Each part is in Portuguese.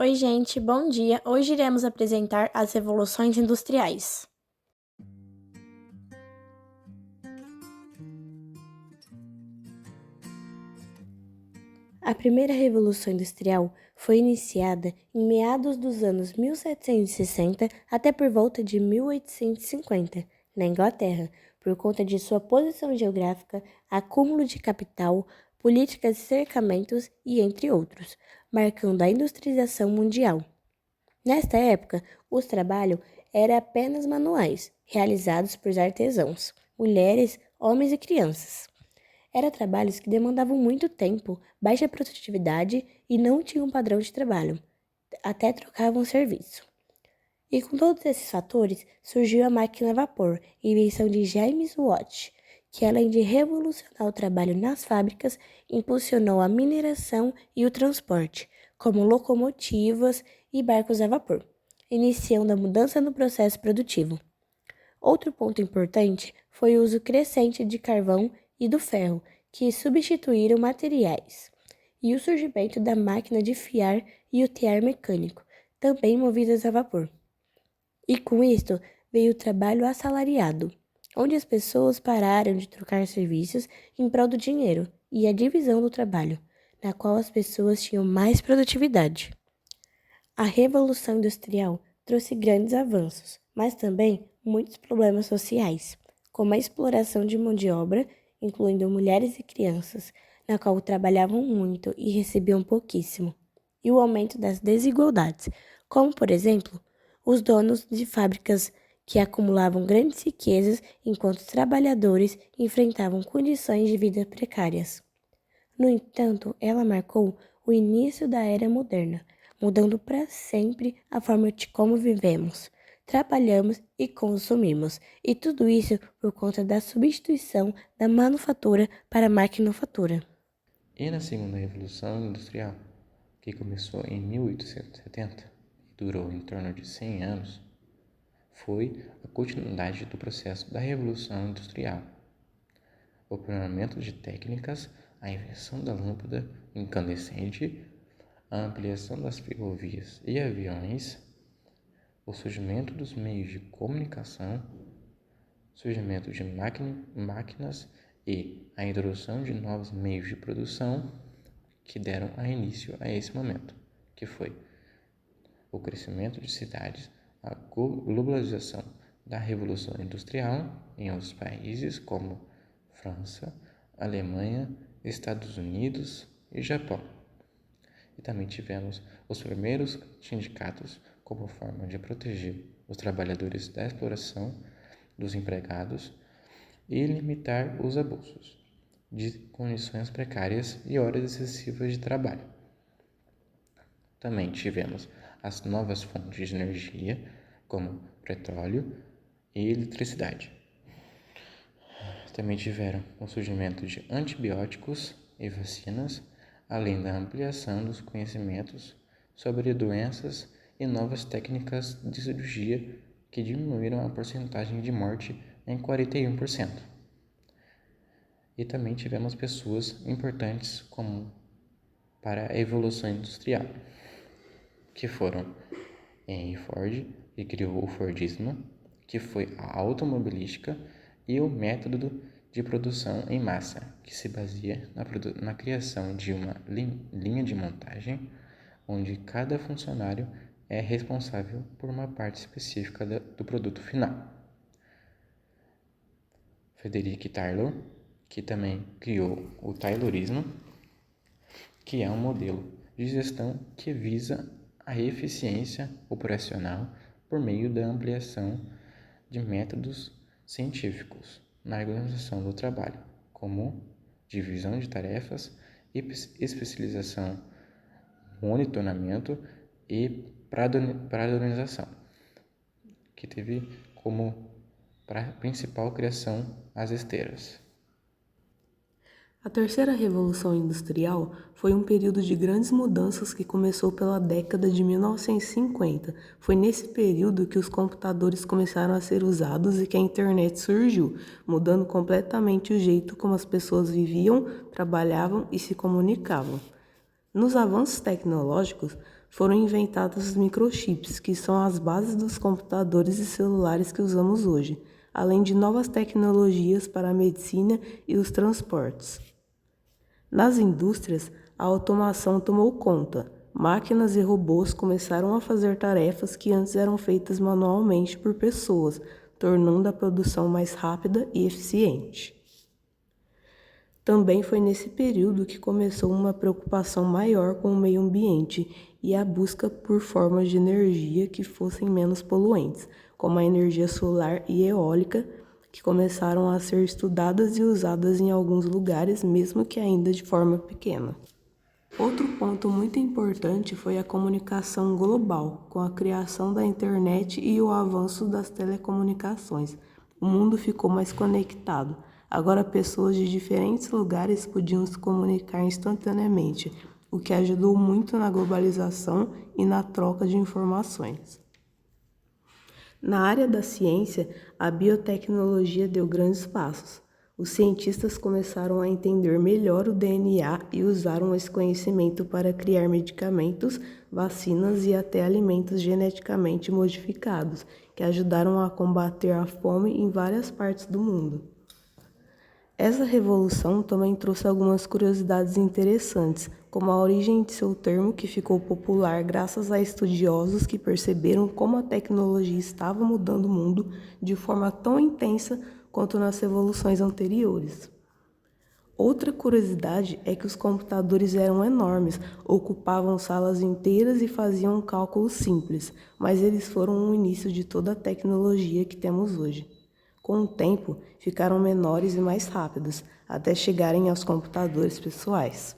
Oi, gente, bom dia. Hoje iremos apresentar as revoluções industriais. A primeira revolução industrial foi iniciada em meados dos anos 1760 até por volta de 1850, na Inglaterra, por conta de sua posição geográfica, acúmulo de capital, políticas de cercamentos e entre outros, marcando a industrialização mundial. Nesta época, os trabalhos eram apenas manuais, realizados por artesãos, mulheres, homens e crianças. Eram trabalhos que demandavam muito tempo, baixa produtividade e não tinham um padrão de trabalho, até trocavam serviço. E com todos esses fatores, surgiu a máquina a vapor, invenção de James Watt, que além de revolucionar o trabalho nas fábricas, impulsionou a mineração e o transporte, como locomotivas e barcos a vapor, iniciando a mudança no processo produtivo. Outro ponto importante foi o uso crescente de carvão e do ferro, que substituíram materiais, e o surgimento da máquina de fiar e o tear mecânico, também movidas a vapor. E com isto veio o trabalho assalariado, onde as pessoas pararam de trocar serviços em prol do dinheiro, e a divisão do trabalho, na qual as pessoas tinham mais produtividade. A Revolução Industrial trouxe grandes avanços, mas também muitos problemas sociais, como a exploração de mão de obra, incluindo mulheres e crianças, na qual trabalhavam muito e recebiam pouquíssimo, e o aumento das desigualdades, como, por exemplo, os donos de fábricas que acumulavam grandes riquezas enquanto os trabalhadores enfrentavam condições de vida precárias. No entanto, ela marcou o início da era moderna, mudando para sempre a forma de como vivemos, trabalhamos e consumimos, e tudo isso por conta da substituição da manufatura para a maquinofatura. E na segunda Revolução Industrial, que começou em 1870 e durou em torno de 100 anos, foi a continuidade do processo da Revolução Industrial. O aprimoramento de técnicas, a invenção da lâmpada incandescente, a ampliação das ferrovias e aviões, o surgimento dos meios de comunicação, surgimento de máquinas e a introdução de novos meios de produção que deram início a esse momento, que foi o crescimento de cidades, a globalização da Revolução Industrial em outros países como França, Alemanha, Estados Unidos e Japão. E também tivemos os primeiros sindicatos como forma de proteger os trabalhadores da exploração dos empregados e limitar os abusos de condições precárias e horas excessivas de trabalho. Também tivemos as novas fontes de energia, como petróleo e eletricidade. Também tiveram o surgimento de antibióticos e vacinas, além da ampliação dos conhecimentos sobre doenças e novas técnicas de cirurgia que diminuíram a porcentagem de morte em 41%. E também tivemos pessoas importantes como para a evolução industrial, que foram Henry Ford, que criou o Fordismo, que foi a automobilística, e o método de produção em massa, que se baseia na criação de uma linha de montagem, onde cada funcionário é responsável por uma parte específica do produto final. Frederick Taylor, que também criou o Taylorismo, que é um modelo de gestão que visa a eficiência operacional por meio da ampliação de métodos científicos na organização do trabalho, como divisão de tarefas, especialização, monitoramento e padronização, que teve como principal criação as esteiras. A terceira revolução industrial foi um período de grandes mudanças que começou pela década de 1950. Foi nesse período que os computadores começaram a ser usados e que a internet surgiu, mudando completamente o jeito como as pessoas viviam, trabalhavam e se comunicavam. Nos avanços tecnológicos, foram inventados os microchips, que são as bases dos computadores e celulares que usamos hoje, além de novas tecnologias para a medicina e os transportes. Nas indústrias, a automação tomou conta. Máquinas e robôs começaram a fazer tarefas que antes eram feitas manualmente por pessoas, tornando a produção mais rápida e eficiente. Também foi nesse período que começou uma preocupação maior com o meio ambiente e a busca por formas de energia que fossem menos poluentes, como a energia solar e eólica, que começaram a ser estudadas e usadas em alguns lugares, mesmo que ainda de forma pequena. Outro ponto muito importante foi a comunicação global, com a criação da internet e o avanço das telecomunicações. O mundo ficou mais conectado. Agora pessoas de diferentes lugares podiam se comunicar instantaneamente, o que ajudou muito na globalização e na troca de informações. Na área da ciência, a biotecnologia deu grandes passos. Os cientistas começaram a entender melhor o DNA e usaram esse conhecimento para criar medicamentos, vacinas e até alimentos geneticamente modificados, que ajudaram a combater a fome em várias partes do mundo. Essa revolução também trouxe algumas curiosidades interessantes, como a origem de seu termo, que ficou popular graças a estudiosos que perceberam como a tecnologia estava mudando o mundo de forma tão intensa quanto nas revoluções anteriores. Outra curiosidade é que os computadores eram enormes, ocupavam salas inteiras e faziam cálculos simples, mas eles foram o início de toda a tecnologia que temos hoje. Com o tempo, ficaram menores e mais rápidos, até chegarem aos computadores pessoais.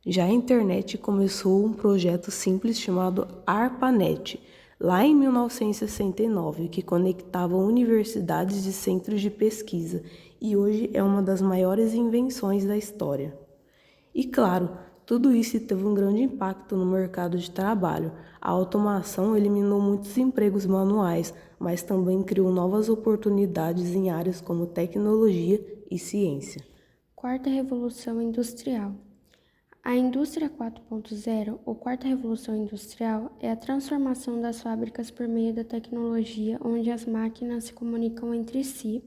Já a internet começou um projeto simples chamado ARPANET, lá em 1969, que conectava universidades e centros de pesquisa, e hoje é uma das maiores invenções da história. E claro, tudo isso teve um grande impacto no mercado de trabalho. A automação eliminou muitos empregos manuais, mas também criou novas oportunidades em áreas como tecnologia e ciência. Quarta Revolução Industrial. A indústria 4.0, ou quarta revolução industrial, é a transformação das fábricas por meio da tecnologia, onde as máquinas se comunicam entre si,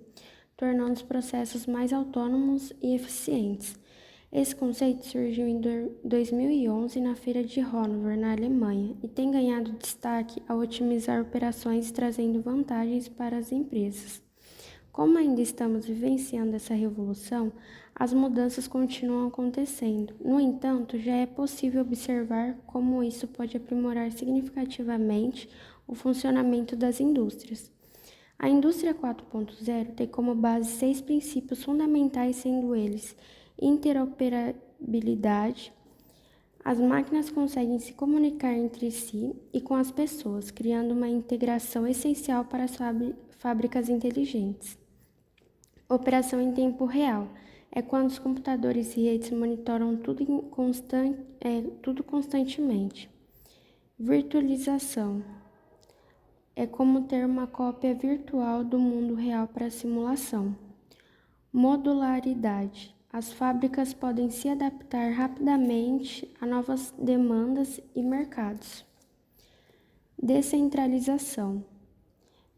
tornando os processos mais autônomos e eficientes. Esse conceito surgiu em 2011 na Feira de Hannover, na Alemanha, e tem ganhado destaque ao otimizar operações, trazendo vantagens para as empresas. Como ainda estamos vivenciando essa revolução, as mudanças continuam acontecendo. No entanto, já é possível observar como isso pode aprimorar significativamente o funcionamento das indústrias. A indústria 4.0 tem como base 6 princípios fundamentais, sendo eles: interoperabilidade. As máquinas conseguem se comunicar entre si e com as pessoas, criando uma integração essencial para as fábricas inteligentes. Operação em tempo real. É quando os computadores e redes monitoram tudo constantemente. Virtualização. É como ter uma cópia virtual do mundo real para a simulação. Modularidade. As fábricas podem se adaptar rapidamente a novas demandas e mercados. Descentralização.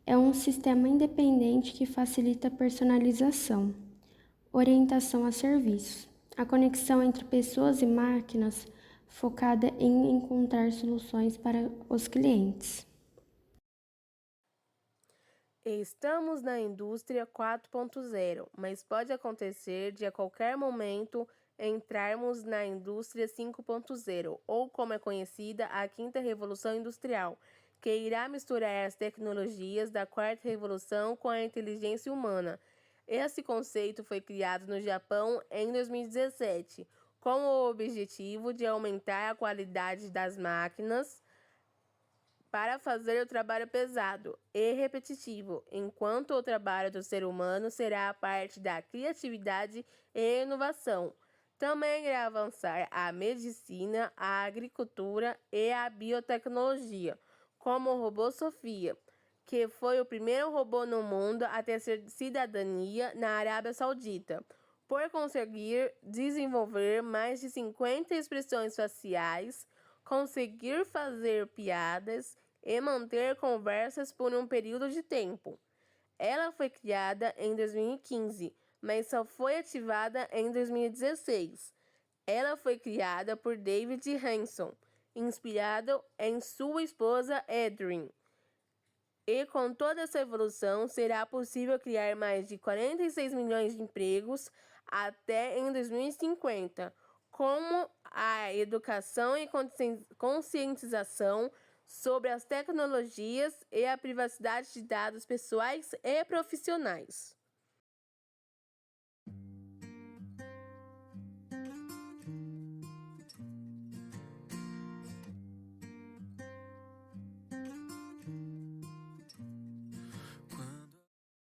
É um sistema independente que facilita a personalização. Orientação a serviços. A conexão entre pessoas e máquinas focada em encontrar soluções para os clientes. Estamos na indústria 4.0, mas pode acontecer de a qualquer momento entrarmos na indústria 5.0, ou como é conhecida, a quinta revolução industrial, que irá misturar as tecnologias da quarta revolução com a inteligência humana. Esse conceito foi criado no Japão em 2017, com o objetivo de aumentar a qualidade das máquinas para fazer o trabalho pesado e repetitivo, enquanto o trabalho do ser humano será a parte da criatividade e inovação. Também irá avançar a medicina, a agricultura e a biotecnologia, como o robô Sofia, que foi o primeiro robô no mundo a ter cidadania na Arábia Saudita, por conseguir desenvolver mais de 50 expressões faciais conseguir fazer piadas e manter conversas por um período de tempo. Ela foi criada em 2015, mas só foi ativada em 2016. Ela foi criada por David Hanson, inspirado em sua esposa Adrienne. E com toda essa evolução, será possível criar mais de 46 milhões de empregos até em 2050, como a educação e conscientização sobre as tecnologias e a privacidade de dados pessoais e profissionais.